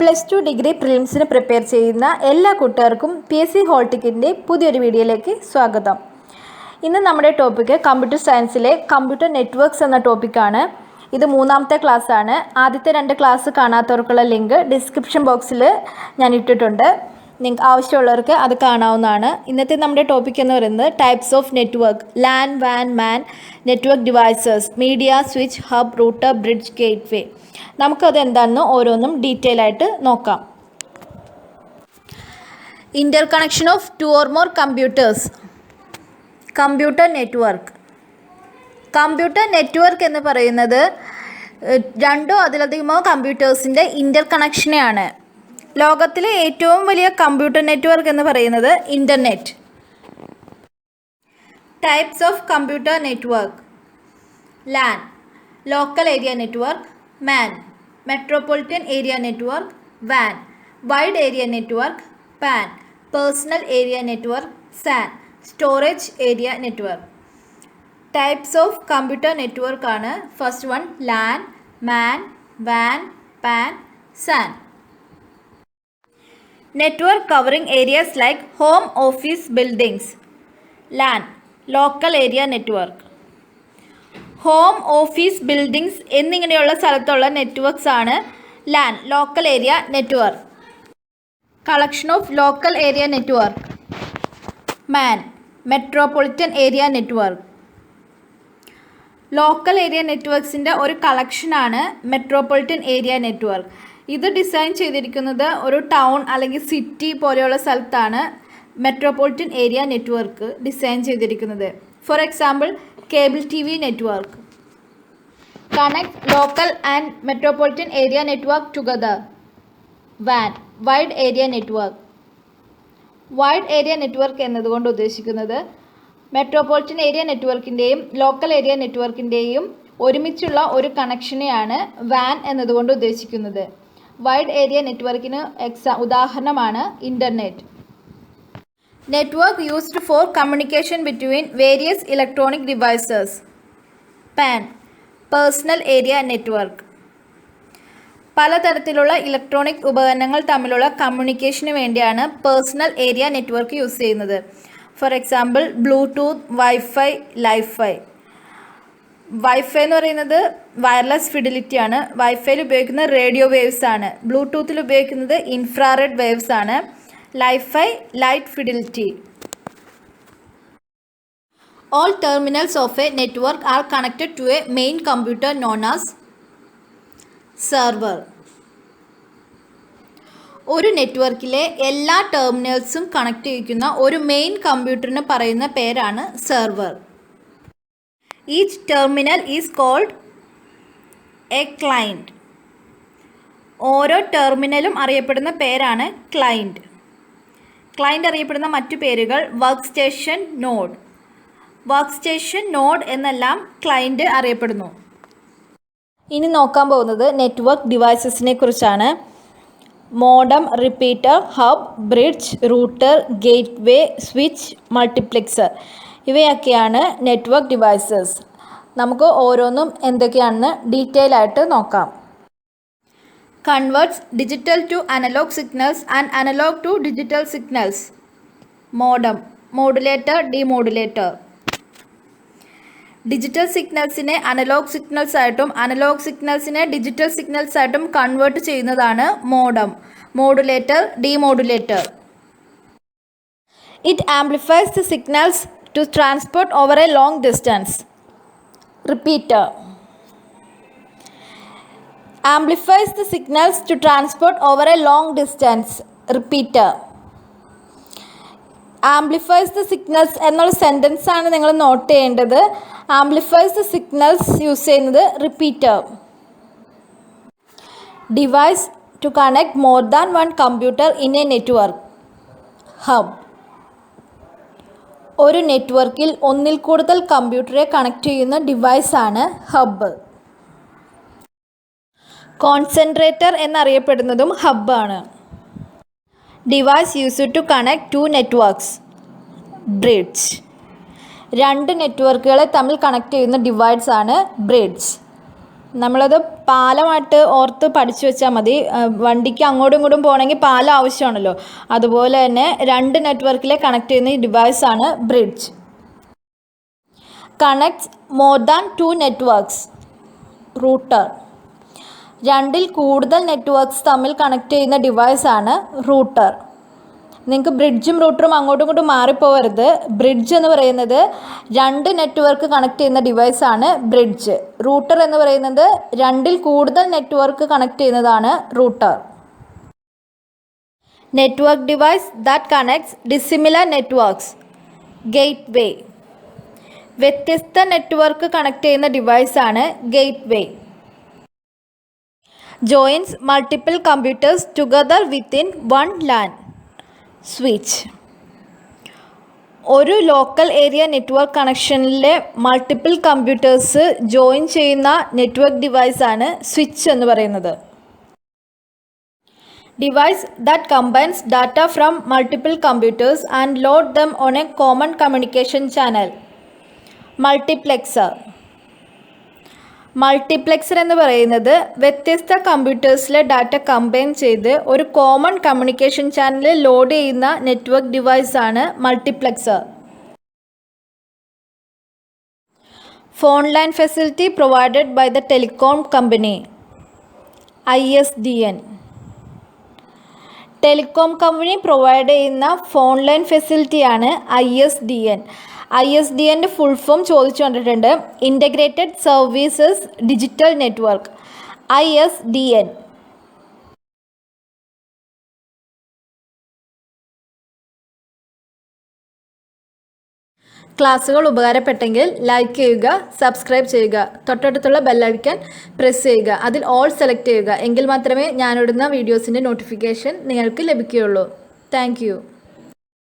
+2 degree പ്രിലിംസിന് prepare ചെയ്യുന്ന എല്ലാ കൂട്ടുകാർക്കും PSC ഹോൾ ടിക്കറ്റിൻ്റെ പുതിയൊരു വീഡിയോയിലേക്ക് സ്വാഗതം. ഇന്ന് നമ്മുടെ ടോപ്പിക്ക് കമ്പ്യൂട്ടർ സയൻസിലെ കമ്പ്യൂട്ടർ നെറ്റ്വർക്ക്സ് എന്ന ടോപ്പിക്കാണ്. ഇത് മൂന്നാമത്തെ ക്ലാസ്സാണ്. ആദ്യത്തെ 2 ക്ലാസ് കാണാത്തവർക്കുള്ള ലിങ്ക് ഡിസ്ക്രിപ്ഷൻ ബോക്സിൽ ഞാൻ ഇട്ടിട്ടുണ്ട്. നിങ്ങൾക്ക് ആവശ്യമുള്ളവർക്ക് അത് കാണാവുന്നതാണ്. ഇന്നത്തെ നമ്മുടെ ടോപ്പിക് എന്ന് പറയുന്നത് types of network, LAN, WAN, MAN, network devices, media, switch, hub, router, bridge, gateway. നമുക്കത് എന്താണെന്ന് ഓരോന്നും ഡീറ്റെയിൽ ആയിട്ട് നോക്കാം. Interconnection of 2 or more computers, computer network. Computer network എന്ന് പറയുന്നത് 2 അതിലധികമോ കമ്പ്യൂട്ടേഴ്സിൻ്റെ ഇൻ്റർ കണക്ഷനെയാണ്. ലോകത്തിലെ ഏറ്റവും വലിയ കമ്പ്യൂട്ടർ നെറ്റ്വർക്ക് എന്ന് പറയുന്നത് internet. Types of computer network: LAN, local area network; MAN, metropolitan area network; WAN, wide area network; PAN, personal area network; SAN, storage area network. Types of computer network ആണ്. First one LAN, MAN, WAN, PAN, SAN. Network covering areas like home, office, buildings. LAN, local area network. Home, office, buildings എന്നിങ്ങനെയുള്ള സ്ഥലത്തുള്ള networks ആണ് LAN, local area network. Collection of local area network. MAN, metropolitan area network. Local area നെറ്റ്വർക്ക്സിൻ്റെ ഒരു കളക്ഷനാണ് metropolitan area network. ഇത് design ചെയ്തിരിക്കുന്നത് ഒരു town അല്ലെങ്കിൽ സിറ്റി പോലെയുള്ള സ്ഥലത്താണ് മെട്രോപൊളിറ്റൻ ഏരിയ നെറ്റ്വർക്ക് ഡിസൈൻ ചെയ്തിരിക്കുന്നത്. For example, cable TV network. Connect local and metropolitan area network together. WAN, wide area network. Wide area network എന്നതുകൊണ്ട് ഉദ്ദേശിക്കുന്നത് മെട്രോപൊളിറ്റൻ ഏരിയ നെറ്റ്വർക്കിൻ്റെയും ലോക്കൽ ഏരിയ നെറ്റ്വർക്കിൻ്റെയും ഒരുമിച്ചുള്ള ഒരു കണക്ഷനെയാണ് WAN എന്നതുകൊണ്ട് ഉദ്ദേശിക്കുന്നത്. വൈഡ് ഏരിയ നെറ്റ്വർക്കിന് ഉദാഹരണമാണ് internet. Network used for communication between various electronic devices. PAN, personal area network. പലതരത്തിലുള്ള electronic ഉപകരണങ്ങൾ തമ്മിലുള്ള കമ്മ്യൂണിക്കേഷന് വേണ്ടിയാണ് പേഴ്സണൽ ഏരിയ നെറ്റ്വർക്ക് യൂസ് ചെയ്യുന്നത്. For example, Bluetooth, wifi, Li-Fi. Wifi എന്ന് പറയുന്നത് വയർലെസ് ഫിഡിലിറ്റി ആണ്. വൈഫൈയിൽ ഉപയോഗിക്കുന്നത് റേഡിയോ വേവ്സ് ആണ്. ബ്ലൂടൂത്തിൽ ഉപയോഗിക്കുന്നത് ഇൻഫ്രാറെഡ് വേവ്സ് ആണ്. LiFi, light fidelity. All terminals of a network are connected to a main computer known as server. ഒരു നെറ്റ്വർക്കിലെ എല്ലാ ടെർമിനൽസും കണക്ട് ചെയ്യിക്കുന്ന ഒരു മെയിൻ കമ്പ്യൂട്ടറിന് പറയുന്ന പേരാണ് server. Each terminal is called a client. ഓരോ ടെർമിനലും അറിയപ്പെടുന്ന പേരാണ് ക്ലയൻറ്റ്. ക്ലയൻറ്റ് അറിയപ്പെടുന്ന മറ്റു പേരുകൾ work station, node. Work station, node എന്നെല്ലാം ക്ലയൻറ്റ് അറിയപ്പെടുന്നു. ഇനി നോക്കാൻ പോകുന്നത് നെറ്റ്വർക്ക് ഡിവൈസസിനെ കുറിച്ചാണ്. Modem, repeater, hub, bridge, router, gateway, switch, multiplexer ഇവയൊക്കെയാണ് നെറ്റ്വർക്ക് ഡിവൈസസ്. നമുക്ക് ഓരോന്നും എന്തൊക്കെയാണെന്ന് ഡീറ്റെയിൽ ആയിട്ട് നോക്കാം. Converts digital to analog signals and analog to digital signals. Modem, modulator, demodulator. Digital സിഗ്നൽസിനെ അനലോഗ് സിഗ്നൽസ് ആയിട്ടും അനലോഗ് സിഗ്നൽസിനെ ഡിജിറ്റൽ സിഗ്നൽസ് ആയിട്ടും കൺവേർട്ട് ചെയ്യുന്നതാണ് modem, modulator, demodulator. It amplifies the signals to transport over a long distance. Repeater, amplifies the signals to transport over a long distance. Repeater, amplifies the signals എന്നുള്ള sentence ആണ് നിങ്ങൾ not ചെയ്യേണ്ടത്. amplifies the signals use ചെയ്യുന്നത് repeater. Device to connect more than one computer in a network. Hub, ഒരു നെറ്റ്വർക്കിൽ ഒന്നിൽ കൂടുതൽ കമ്പ്യൂട്ടറെ കണക്ട് ചെയ്യുന്ന ഡിവൈസാണ് ഹബ്ബ്. കോൺസെൻട്രേറ്റർ എന്നറിയപ്പെടുന്നതും ഹബ്ബാണ്. Device used to connect 2 networks. Bridge, 2 നെറ്റ്വർക്കുകളെ തമ്മിൽ കണക്ട് ചെയ്യുന്ന ഡിവൈസാണ് ബ്രിഡ്ജ്. നമ്മളത് പാലമായിട്ട് ഓർത്ത് പഠിച്ചു വെച്ചാൽ മതി. വണ്ടിക്ക് അങ്ങോട്ടും ഇങ്ങോട്ടും പോകണമെങ്കിൽ പാലം ആവശ്യമാണല്ലോ. അതുപോലെ തന്നെ 2 നെറ്റ്വർക്കിലെ കണക്ട് ചെയ്യുന്ന ഈ ഡിവൈസാണ് bridge. Connects more than 2 networks, router. 2ൽ കൂടുതൽ നെറ്റ്വർക്ക്സ് തമ്മിൽ കണക്ട് ചെയ്യുന്ന ഡിവൈസാണ് റൂട്ടർ. നിങ്ങൾക്ക് ബ്രിഡ്ജും റൂട്ടറും അങ്ങോട്ടും ഇങ്ങോട്ടും മാറിപ്പോകരുത്. ബ്രിഡ്ജ് എന്ന് പറയുന്നത് 2 നെറ്റ്വർക്ക് കണക്ട് ചെയ്യുന്ന ഡിവൈസാണ് ബ്രിഡ്ജ്. റൂട്ടർ എന്ന് പറയുന്നത് 2ൽ കൂടുതൽ നെറ്റ്വർക്ക് കണക്ട് ചെയ്യുന്നതാണ് router. Network device that connects dissimilar networks, gateway. വ്യത്യസ്ത നെറ്റ്വർക്ക് കണക്ട് ചെയ്യുന്ന ഡിവൈസാണ് gateway. Joins multiple computers together within 1 LAN, switch. ഒരു ലോക്കൽ ഏരിയ നെറ്റ്വർക്ക് കണക്ഷനിലെ മൾട്ടിപ്പിൾ കമ്പ്യൂട്ടേഴ്സ് ജോയിൻ ചെയ്യുന്ന നെറ്റ്വർക്ക് ഡിവൈസാണ് സ്വിച്ച് എന്ന് പറയുന്നത്. Device that combines data from multiple computers and load them on a common communication channel, multiplexer. Multiplexer എന്ന് പറയുന്നത് വ്യത്യസ്ത കമ്പ്യൂട്ടേഴ്സിലെ ഡാറ്റ കമ്പൈൻ ചെയ്ത് ഒരു കോമൺ കമ്മ്യൂണിക്കേഷൻ ചാനലിൽ ലോഡ് ചെയ്യുന്ന നെറ്റ്വർക്ക് ഡിവൈസാണ് multiplexer. Phone line facility provided by the telecom company, ISDN. Telecom company provide ചെയ്യുന്ന ഫോൺ ലൈൻ ഫെസിലിറ്റിയാണ് ISDN. ISDNൻ്റെ ഫുൾ ഫോം ചോദിച്ചു കണ്ടിട്ടുണ്ട്. Integrated services digital network, ISDN. ക്ലാസ്സുകൾ ഉപകാരപ്പെട്ടെങ്കിൽ ലൈക്ക് ചെയ്യുക, സബ്സ്ക്രൈബ് ചെയ്യുക, തൊട്ടടുത്തുള്ള ബെല്ലൈക്കൺ പ്രസ് ചെയ്യുക, അതിൽ ഓൾ സെലക്ട് ചെയ്യുക. എങ്കിൽ മാത്രമേ ഞാനിടുന്ന വീഡിയോസിൻ്റെ നോട്ടിഫിക്കേഷൻ നിങ്ങൾക്ക് ലഭിക്കുകയുള്ളൂ. Thank you.